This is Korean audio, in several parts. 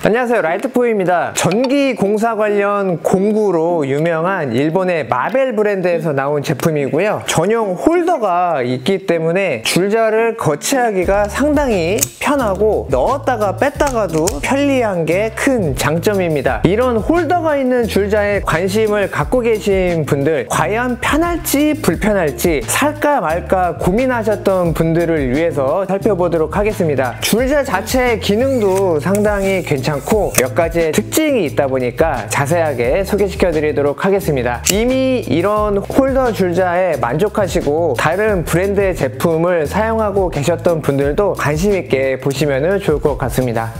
안녕하세요, 라이트포입니다. 전기 공사 관련 공구로 유명한 일본의 마벨 브랜드에서 나온 제품이고요. 전용 홀더가 있기 때문에 줄자를 거치하기가 상당히 편하고 넣었다가 뺐다가도 편리한 게 큰 장점입니다. 이런 홀더가 있는 줄자에 관심을 갖고 계신 분들, 과연 편할지 불편할지 살까 말까 고민하셨던 분들을 위해서 살펴보도록 하겠습니다. 줄자 자체의 기능도 상당히 괜찮고 몇 가지의 특징이 있다 보니까 자세하게 소개시켜 드리도록 하겠습니다. 이미 이런 홀더 줄자에 만족하시고 다른 브랜드의 제품을 사용하고 계셨던 분들도 관심 있게 보시면 좋을 것 같습니다.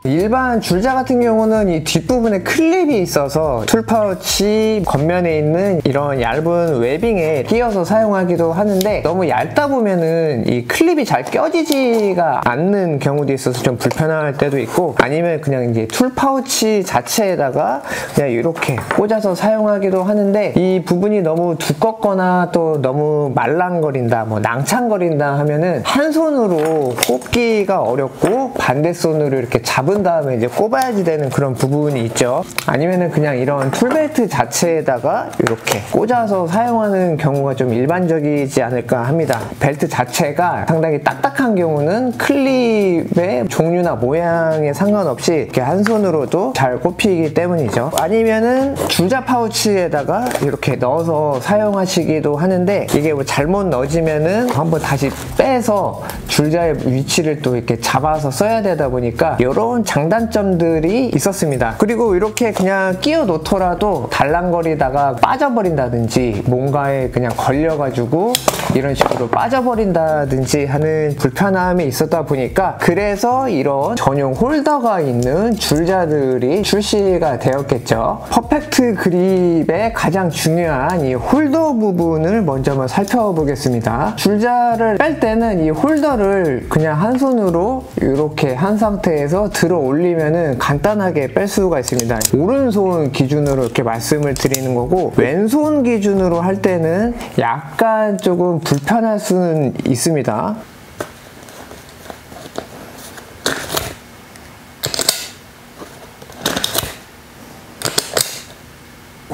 일반 줄자 같은 경우는 이 뒷부분에 클립이 있어서 툴 파우치 겉면에 있는 이런 얇은 웨빙에 끼워서 사용하기도 하는데, 너무 얇다 보면은 이 클립이 잘 껴지지가 않는 경우도 있어서 좀 불편할 때도 있고, 아니면 그냥 이제 툴 파우치 자체에다가 그냥 이렇게 꽂아서 사용하기도 하는데, 이 부분이 너무 두껍거나 또 너무 말랑거린다, 낭창거린다 하면은 한 손으로 꼽기가 어렵고 반대 손으로 이렇게 잡은 다음에 이제 꼽아야지 되는 그런 부분이 있죠. 아니면은 그냥 이런 툴벨트 자체에다가 이렇게 꽂아서 사용하는 경우가 좀 일반적이지 않을까 합니다. 벨트 자체가 상당히 딱딱한 경우는 클립의 종류나 모양에 상관없이 이렇게 한 손으로도 잘 꼽히기 때문이죠. 아니면은 줄자 파우치에다가 이렇게 넣어서 사용하시기도 하는데, 이게 잘못 넣어지면은 한번 다시 빼서 줄자의 위치를 또 이렇게 잡아서 써야 되다 보니까 이런 장단점들이 있었습니다. 그리고 이렇게 그냥 끼워 놓더라도 달랑거리다가 빠져버린다든지 뭔가에 그냥 걸려가지고 이런 식으로 빠져버린다든지 하는 불편함이 있었다 보니까, 그래서 이런 전용 홀더가 있는 줄자들이 출시가 되었겠죠. 퍼펙트 그립의 가장 중요한 이 홀더 부분을 먼저 한번 살펴보겠습니다. 줄자를 뺄 때는 이 홀더를 그냥 한 손으로 이렇게 한 상태에서 들어 올리면은 간단하게 뺄 수가 있습니다. 오른손 기준으로 이렇게 말씀을 드리는 거고, 왼손 기준으로 할 때는 약간 조금 불편할 수는 있습니다.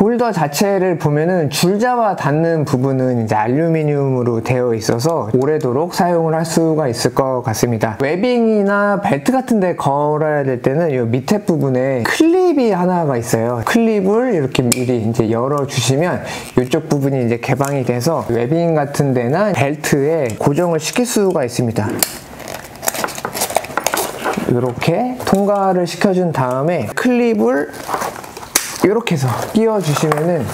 홀더 자체를 보면은 줄자와 닿는 부분은 이제 알루미늄으로 되어 있어서 오래도록 사용을 할 수가 있을 것 같습니다. 웨빙이나 벨트 같은 데 걸어야 될 때는 이 밑에 부분에 클립이 하나가 있어요. 클립을 이렇게 미리 이제 열어주시면 이쪽 부분이 이제 개방이 돼서 웨빙 같은 데나 벨트에 고정을 시킬 수가 있습니다. 이렇게 통과를 시켜준 다음에 클립을 이렇게 해서 끼워주시면은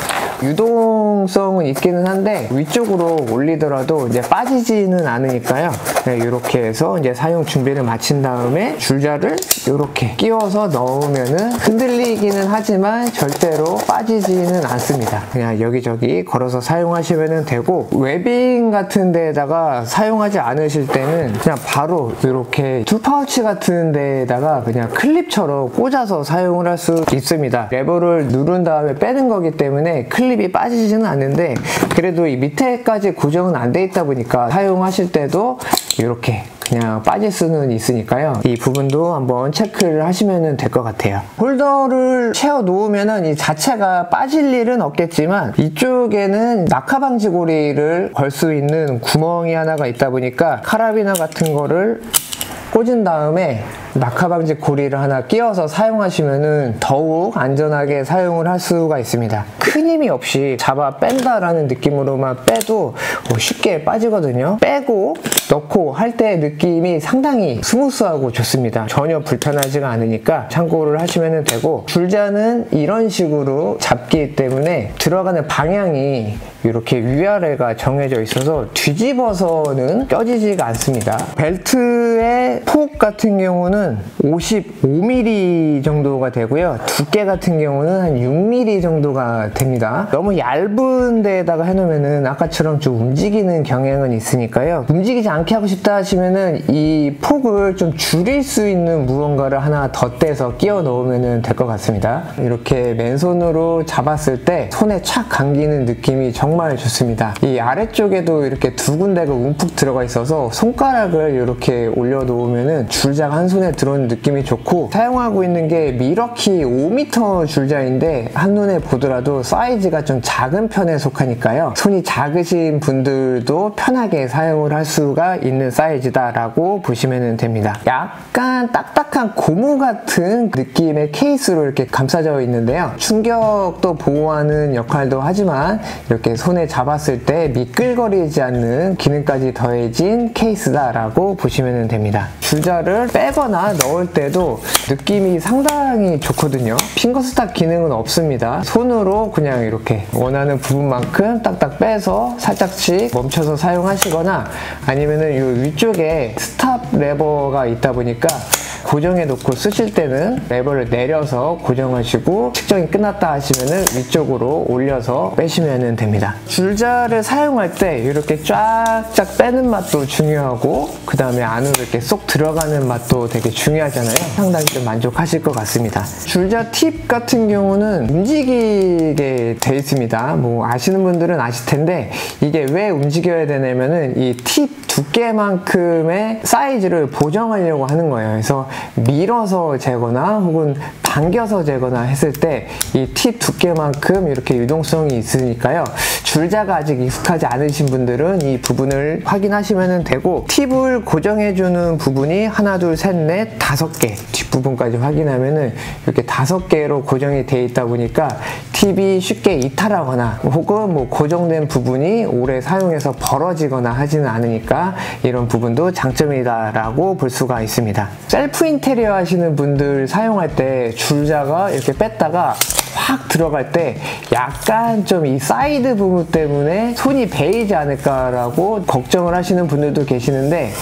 유동성은 있기는 한데 위쪽으로 올리더라도 이제 빠지지는 않으니까요. 네, 이렇게 해서 이제 사용 준비를 마친 다음에 줄자를 이렇게 끼워서 넣으면은 흔들리기는 하지만 절대로 빠지지는 않습니다. 그냥 여기저기 걸어서 사용하시면 되고, 웨빙 같은 데에다가 사용하지 않으실 때는 그냥 바로 이렇게 툴 파우치 같은 데에다가 그냥 클립처럼 꽂아서 사용을 할 수 있습니다. 레버를 누른 다음에 빼는 거기 때문에 클립이 빠지지는 않는데, 그래도 이 밑에까지 고정은 안 돼 있다 보니까 사용하실 때도 이렇게 그냥 빠질 수는 있으니까요. 이 부분도 한번 체크를 하시면 될 것 같아요. 홀더를 채워 놓으면은 이 자체가 빠질 일은 없겠지만, 이쪽에는 낙하 방지 고리를 걸 수 있는 구멍이 하나가 있다 보니까 카라비나 같은 거를 꽂은 다음에 낙하 방지 고리를 하나 끼워서 사용하시면은 더욱 안전하게 사용을 할 수가 있습니다. 큰 힘이 없이 잡아 뺀다라는 느낌으로만 빼도 쉽게 빠지거든요. 빼고 넣고 할 때 느낌이 상당히 스무스하고 좋습니다. 전혀 불편하지가 않으니까 참고를 하시면 되고, 줄자는 이런 식으로 잡기 때문에 들어가는 방향이 이렇게 위아래가 정해져 있어서 뒤집어서는 껴지지가 않습니다. 벨트의 폭 같은 경우는 55mm 정도가 되고요. 두께 같은 경우는 한 6mm 정도가 됩니다. 너무 얇은 데에다가 해놓으면은 아까처럼 좀 움직이는 경향은 있으니까요. 움직이지 않게 하고 싶다 하시면은 이 폭을 좀 줄일 수 있는 무언가를 하나 덧대서 끼워 넣으면 될 것 같습니다. 이렇게 맨손으로 잡았을 때 손에 착 감기는 느낌이 정말 좋습니다. 이 아래쪽에도 이렇게 두 군데가 움푹 들어가 있어서 손가락을 이렇게 올려놓으면은 줄자가 한 손에 들어오는 느낌이 좋고, 사용하고 있는 게 미러키 5m 줄자인데 한눈에 보더라도 사이즈가 좀 작은 편에 속하니까요, 손이 작으신 분들도 편하게 사용을 할 수가 있는 사이즈다 라고 보시면 됩니다. 약간 딱딱한 고무 같은 느낌의 케이스로 이렇게 감싸져 있는데요, 충격도 보호하는 역할도 하지만 이렇게 손에 잡았을 때 미끌거리지 않는 기능까지 더해진 케이스다 라고 보시면 됩니다. 줄자를 빼거나 넣을 때도 느낌이 상당히 좋거든요. 핑거스탑 기능은 없습니다. 손으로 그냥 이렇게 원하는 부분만큼 딱딱 빼서 살짝씩 멈춰서 사용하시거나, 아니면은 이 위쪽에 스탑 레버가 있다 보니까 고정해 놓고 쓰실 때는 레버를 내려서 고정하시고, 측정이 끝났다 하시면은 위쪽으로 올려서 빼시면 됩니다. 줄자를 사용할 때 이렇게 쫙쫙 빼는 맛도 중요하고, 그 다음에 안으로 이렇게 쏙 들어가는 맛도 되게 중요하잖아요. 상당히 좀 만족하실 것 같습니다. 줄자 팁 같은 경우는 움직이게 돼 있습니다. 뭐 아시는 분들은 아실 텐데, 이게 왜 움직여야 되냐면은 이 팁 두께만큼의 사이즈를 보정하려고 하는 거예요. 그래서 밀어서 재거나 혹은 당겨서 재거나 했을 때 이 팁 두께만큼 이렇게 유동성이 있으니까요, 줄자가 아직 익숙하지 않으신 분들은 이 부분을 확인하시면 되고, 팁을 고정해주는 부분이 하나, 둘, 셋, 넷, 5개, 뒷부분까지 확인하면은 이렇게 5개로 고정이 되어 있다 보니까 팁이 쉽게 이탈하거나 혹은 뭐 고정된 부분이 오래 사용해서 벌어지거나 하지는 않으니까 이런 부분도 장점이다 라고 볼 수가 있습니다. 셀프 인테리어 하시는 분들 사용할 때 줄자가 이렇게 뺐다가 확 들어갈 때 약간 좀 이 사이드 부분 때문에 손이 베이지 않을까라고 걱정을 하시는 분들도 계시는데,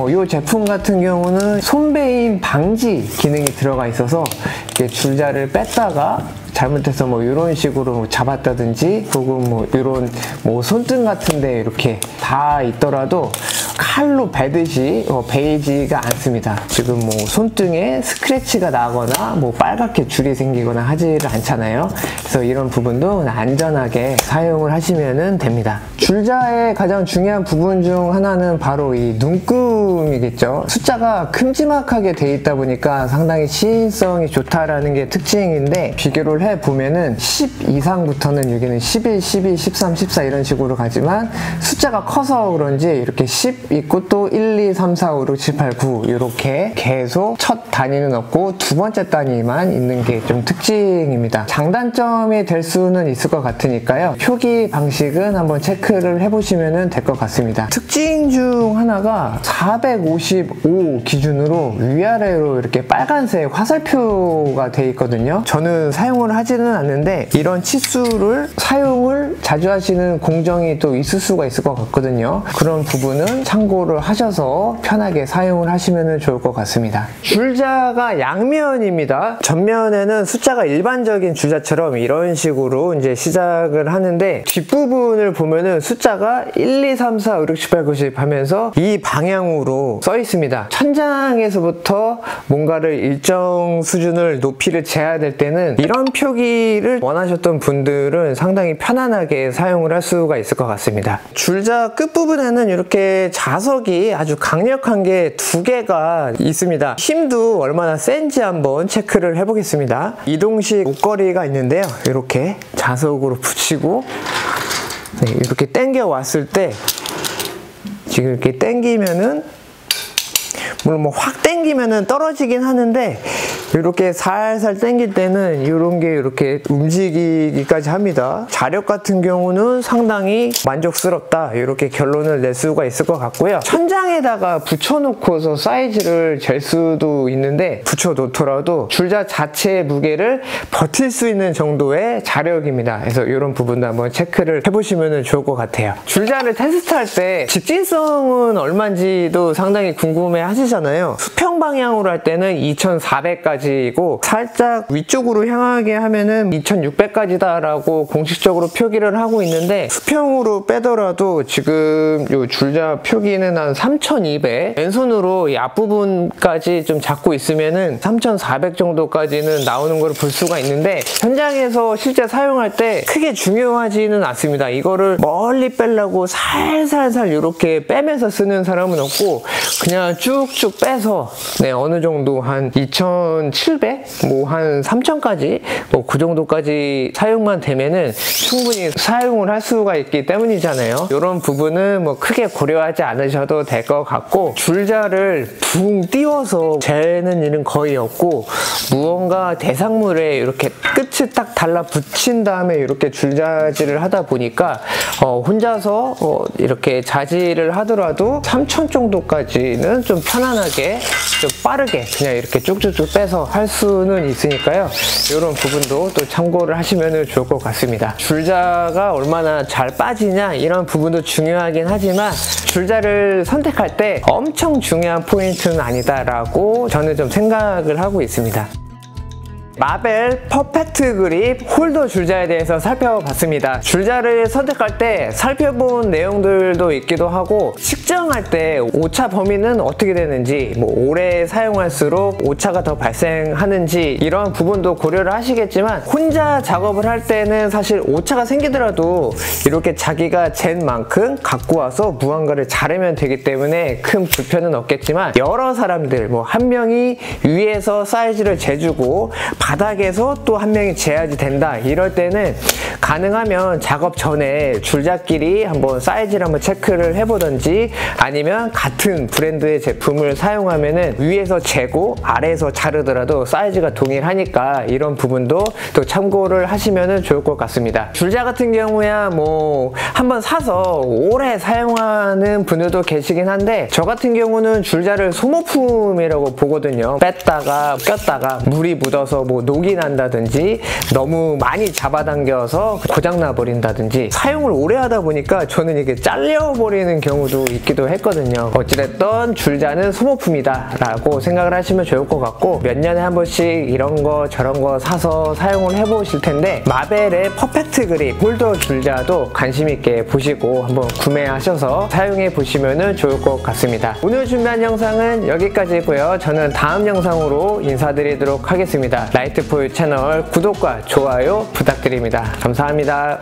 이 제품 같은 경우는 손베임 방지 기능이 들어가 있어서 이렇게 줄자를 뺐다가 잘못해서 뭐 이런 식으로 잡았다든지 혹은 뭐 이런 뭐 손등 같은데 이렇게 다 있더라도 칼로 베듯이 베이지가 않습니다. 지금 뭐 손등에 스크래치가 나거나 뭐 빨갛게 줄이 생기거나 하지를 않잖아요. 그래서 이런 부분도 안전하게 사용을 하시면 됩니다. 줄자의 가장 중요한 부분 중 하나는 바로 이 눈금이겠죠. 숫자가 큼지막하게 돼 있다 보니까 상당히 시인성이 좋다라는 게 특징인데, 비교를 해보면은 10 이상부터는 여기는 11, 12, 13, 14 이런 식으로 가지만 숫자가 커서 그런지 이렇게 10 있고 또 1, 2, 3, 4, 5, 6, 7, 8, 9 이렇게 계속 첫 단위는 없고 두 번째 단위만 있는 게 좀 특징입니다. 장단점이 될 수는 있을 것 같으니까요, 표기 방식은 한번 체크를 해보시면 될 것 같습니다. 특징 중 하나가 455 기준으로 위아래로 이렇게 빨간색 화살표가 돼 있거든요. 저는 사용을 하지는 않는데 이런 치수를 사용을 자주 하시는 공정이 또 있을 수가 있을 것 같거든요. 그런 부분은 참고를 하셔서 편하게 사용을 하시면 좋을 것 같습니다. 줄자가 양면입니다. 전면에는 숫자가 일반적인 줄자처럼 이런 식으로 이제 시작을 하는데, 뒷부분을 보면은 숫자가 1, 2, 3, 4, 5, 6, 7, 8, 9, 10 하면서 이 방향으로 써 있습니다. 천장에서부터 뭔가를 일정 수준을 높이를 재야 될 때는 이런 표기를 원하셨던 분들은 상당히 편안하게 사용을 할 수가 있을 것 같습니다. 줄자 끝부분에는 이렇게 자석이 아주 강력한 게 2개가 있습니다. 힘도 얼마나 센지 한번 체크를 해보겠습니다. 이동식 옷걸이가 있는데요, 이렇게 자석으로 붙이고 이렇게 당겨 왔을 때 지금 이렇게 당기면은, 물론 뭐 확 당기면은 떨어지긴 하는데 이렇게 살살 당길 때는 이런 게 이렇게 움직이기까지 합니다. 자력 같은 경우는 상당히 만족스럽다, 이렇게 결론을 낼 수가 있을 것 같고요. 천장에다가 붙여놓고서 사이즈를 잴 수도 있는데, 붙여놓더라도 줄자 자체의 무게를 버틸 수 있는 정도의 자력입니다. 그래서 이런 부분도 한번 체크를 해보시면 좋을 것 같아요. 줄자를 테스트할 때 직진성은 얼마인지도 상당히 궁금해 하시잖아요. 수평 방향으로 할 때는 2400까지 2500까지이고 살짝 위쪽으로 향하게 하면은 2600까지다 라고 공식적으로 표기를 하고 있는데 수평으로 빼더라도 지금 요 줄자 표기는 한 3200, 왼손으로 이 앞부분까지 좀 잡고 있으면은 3400 정도까지는 나오는 걸 볼 수가 있는데 현장에서 실제 사용할 때 크게 중요하지는 않습니다. 이거를 멀리 빼려고 살살살 이렇게 빼면서 쓰는 사람은 없고 그냥 쭉쭉 빼서 어느 정도 한 2700? 뭐 한 3000까지 뭐 그 정도까지 사용만 되면은 충분히 사용을 할 수가 있기 때문이잖아요. 이런 부분은 뭐 크게 고려하지 않으셔도 될 것 같고 줄자를 붕 띄워서 재는 일은 거의 없고 무언가 대상물에 이렇게 끝을 딱 달라붙인 다음에 이렇게 줄자질을 하다 보니까 혼자서 이렇게 자질을 하더라도 3000 정도까지는 좀 편안하게 좀 빠르게 그냥 이렇게 쭉쭉쭉 빼서 할 수는 있으니까요. 이런 부분도 또 참고를 하시면 좋을 것 같습니다. 줄자가 얼마나 잘 빠지냐 이런 부분도 중요하긴 하지만 줄자를 선택할 때 엄청 중요한 포인트는 아니다라고 저는 좀 생각을 하고 있습니다. 마벨 퍼펙트 그립 홀더 줄자에 대해서 살펴봤습니다. 줄자를 선택할 때 살펴본 내용들도 있기도 하고 측정할 때 오차 범위는 어떻게 되는지 뭐 오래 사용할수록 오차가 더 발생하는지 이런 부분도 고려를 하시겠지만 혼자 작업을 할 때는 사실 오차가 생기더라도 이렇게 자기가 잰 만큼 갖고 와서 무언가를 자르면 되기 때문에 큰 불편은 없겠지만 여러 사람들 뭐 한 명이 위에서 사이즈를 재주고 바닥에서 또 한 명이 재야지 된다 이럴 때는 가능하면 작업 전에 줄자끼리 한번 사이즈를 한번 체크를 해보든지 아니면 같은 브랜드의 제품을 사용하면은 위에서 재고 아래에서 자르더라도 사이즈가 동일하니까 이런 부분도 또 참고를 하시면 좋을 것 같습니다. 줄자 같은 경우야 뭐 한번 사서 오래 사용하는 분들도 계시긴 한데 저 같은 경우는 줄자를 소모품이라고 보거든요. 뺐다가 꼈다가 물이 묻어서 뭐 녹이 난다든지 너무 많이 잡아당겨서 고장나 버린다든지 사용을 오래 하다 보니까 저는 이게 잘려버리는 경우도 있기도 했거든요. 어찌됐든 줄자는 소모품이다 라고 생각을 하시면 좋을 것 같고 몇 년에 한 번씩 이런 거 저런 거 사서 사용을 해보실 텐데 마벨의 퍼펙트 그립 홀더 줄자도 관심 있게 보시고 한번 구매하셔서 사용해 보시면 좋을 것 같습니다. 오늘 준비한 영상은 여기까지고요. 저는 다음 영상으로 인사드리도록 하겠습니다. 라이트포유 채널 구독과 좋아요 부탁드립니다. 감사합니다.